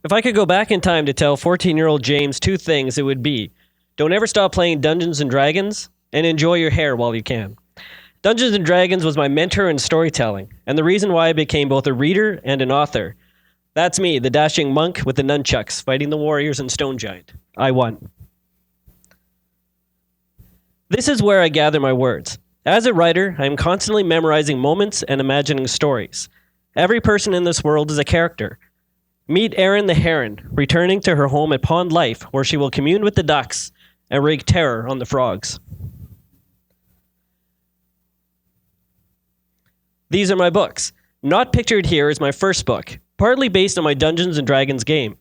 If I could go back in time to tell 14-year-old James two things, it would be, don't ever stop playing Dungeons & Dragons, and enjoy your hair while you can. Dungeons & Dragons was my mentor in storytelling, and the reason why I became both a reader and an author. That's me, the dashing monk with the nunchucks, fighting the warriors and stone giant. I won. This is where I gather my words. As a writer, I am constantly memorizing moments and imagining stories. Every person in this world is a character. Meet Erin the Heron, returning to her home at Pond Life, where she will commune with the ducks and wreak terror on the frogs. These are my books. Not Pictured Here is my first book, partly based on my Dungeons & Dragons game.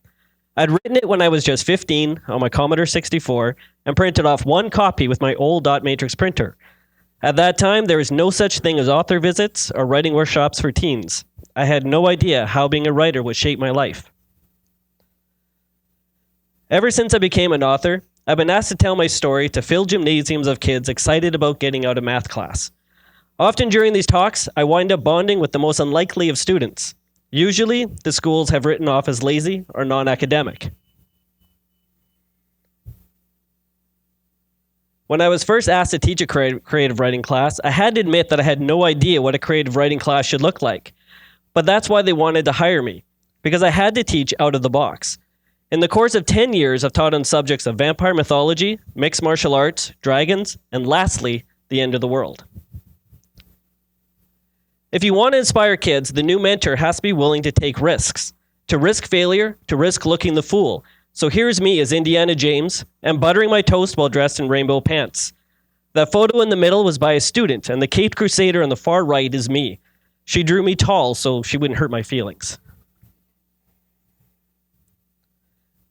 I'd written it when I was just 15 on my Commodore 64 and printed off one copy with my old dot matrix printer. At that time, there was no such thing as author visits or writing workshops for teens. I had no idea how being a writer would shape my life. Ever since I became an author, I've been asked to tell my story to fill gymnasiums of kids excited about getting out of math class. Often during these talks, I wind up bonding with the most unlikely of students. Usually, the schools have written off as lazy or non-academic. When I was first asked to teach a creative writing class, I had to admit that I had no idea what a creative writing class should look like. But that's why they wanted to hire me, because I had to teach out of the box. In the course of 10 years, I've taught on subjects of vampire mythology, mixed martial arts, dragons, and lastly, the end of the world. If you want to inspire kids, the new mentor has to be willing to take risks. To risk failure, to risk looking the fool. So here's me as Indiana James, and buttering my toast while dressed in rainbow pants. That photo in the middle was by a student, and the Caped Crusader on the far right is me. She drew me tall so she wouldn't hurt my feelings.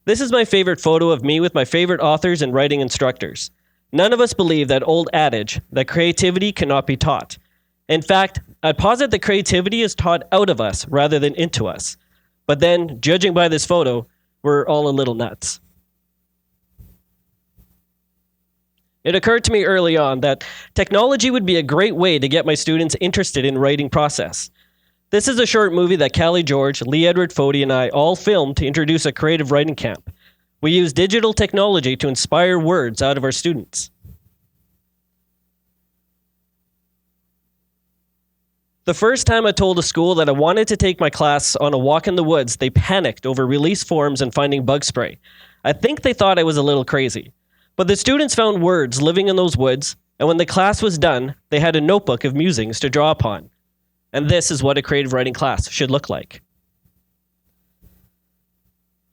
This is my favorite photo of me with my favorite authors and writing instructors. None of us believe that old adage that creativity cannot be taught. In fact, I'd posit that creativity is taught out of us rather than into us. But then, judging by this photo, we're all a little nuts. It occurred to me early on that technology would be a great way to get my students interested in writing process. This is a short movie that Callie George, Lee Edward Fody, and I all filmed to introduce a creative writing camp. We use digital technology to inspire words out of our students. The first time I told a school that I wanted to take my class on a walk in the woods, they panicked over release forms and finding bug spray. I think they thought I was a little crazy. But the students found words living in those woods, and when the class was done, they had a notebook of musings to draw upon. And this is what a creative writing class should look like.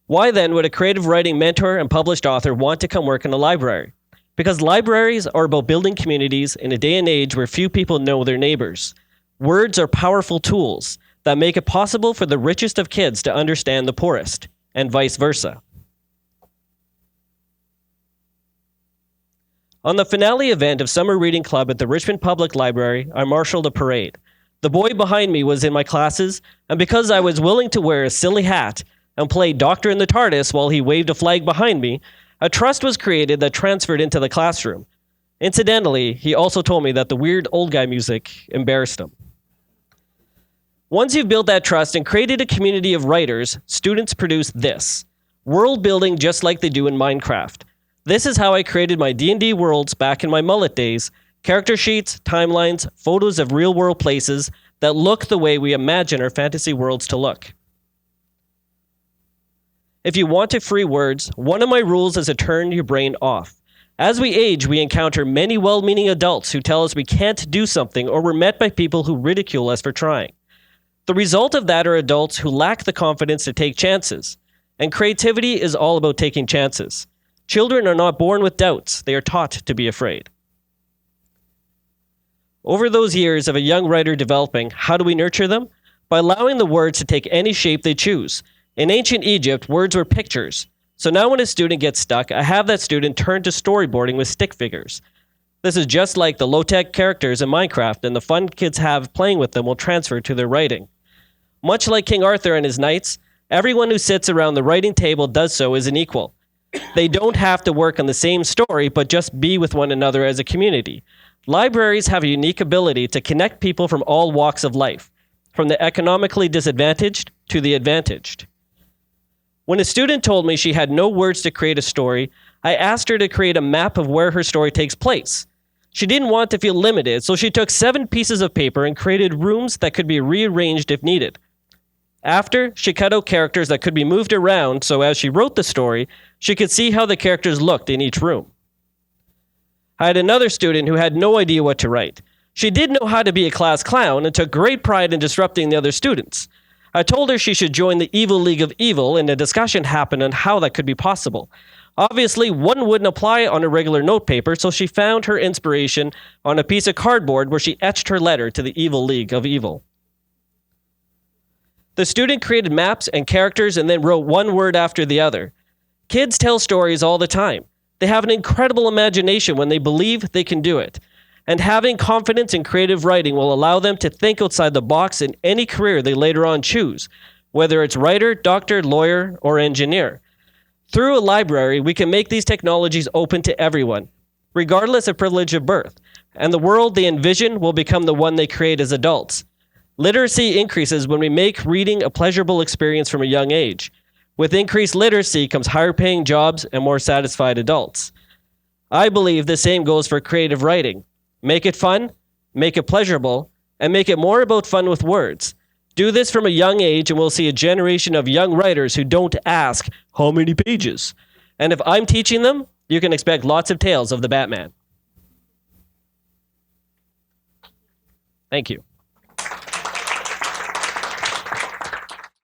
Why then would a creative writing mentor and published author want to come work in a library? Because libraries are about building communities in a day and age where few people know their neighbors. Words are powerful tools that make it possible for the richest of kids to understand the poorest, and vice versa. On the finale event of Summer Reading Club at the Richmond Public Library, I marshaled a parade. The boy behind me was in my classes, and because I was willing to wear a silly hat and play Doctor in the TARDIS while he waved a flag behind me, a trust was created that transferred into the classroom. Incidentally, he also told me that the weird old guy music embarrassed him. Once you've built that trust and created a community of writers, students produce this. World building just like they do in Minecraft. This is how I created my D&D worlds back in my mullet days. Character sheets, timelines, photos of real-world places that look the way we imagine our fantasy worlds to look. If you want to free words, one of my rules is to turn your brain off. As we age, we encounter many well-meaning adults who tell us we can't do something, or we're met by people who ridicule us for trying. The result of that are adults who lack the confidence to take chances. And creativity is all about taking chances. Children are not born with doubts. They are taught to be afraid. Over those years of a young writer developing, how do we nurture them? By allowing the words to take any shape they choose. In ancient Egypt, words were pictures. So now when a student gets stuck, I have that student turn to storyboarding with stick figures. This is just like the low-tech characters in Minecraft, and the fun kids have playing with them will transfer to their writing. Much like King Arthur and his knights, everyone who sits around the writing table does so as an equal. They don't have to work on the same story, but just be with one another as a community. Libraries have a unique ability to connect people from all walks of life, from the economically disadvantaged to the advantaged. When a student told me she had no words to create a story, I asked her to create a map of where her story takes place. She didn't want to feel limited, so she took 7 pieces of paper and created rooms that could be rearranged if needed. After, she cut out characters that could be moved around so as she wrote the story, she could see how the characters looked in each room. I had another student who had no idea what to write. She did know how to be a class clown and took great pride in disrupting the other students. I told her she should join the Evil League of Evil, and a discussion happened on how that could be possible. Obviously, one wouldn't apply on a regular notepaper, so she found her inspiration on a piece of cardboard where she etched her letter to the Evil League of Evil. The student created maps and characters and then wrote one word after the other. Kids tell stories all the time. They have an incredible imagination when they believe they can do it. And having confidence in creative writing will allow them to think outside the box in any career they later on choose, whether it's writer, doctor, lawyer, or engineer. Through a library, we can make these technologies open to everyone, regardless of privilege of birth, and the world they envision will become the one they create as adults. Literacy increases when we make reading a pleasurable experience from a young age. With increased literacy comes higher paying jobs and more satisfied adults. I believe the same goes for creative writing. Make it fun, make it pleasurable, and make it more about fun with words. Do this from a young age and we'll see a generation of young writers who don't ask, how many pages? And if I'm teaching them, you can expect lots of tales of the Batman. Thank you.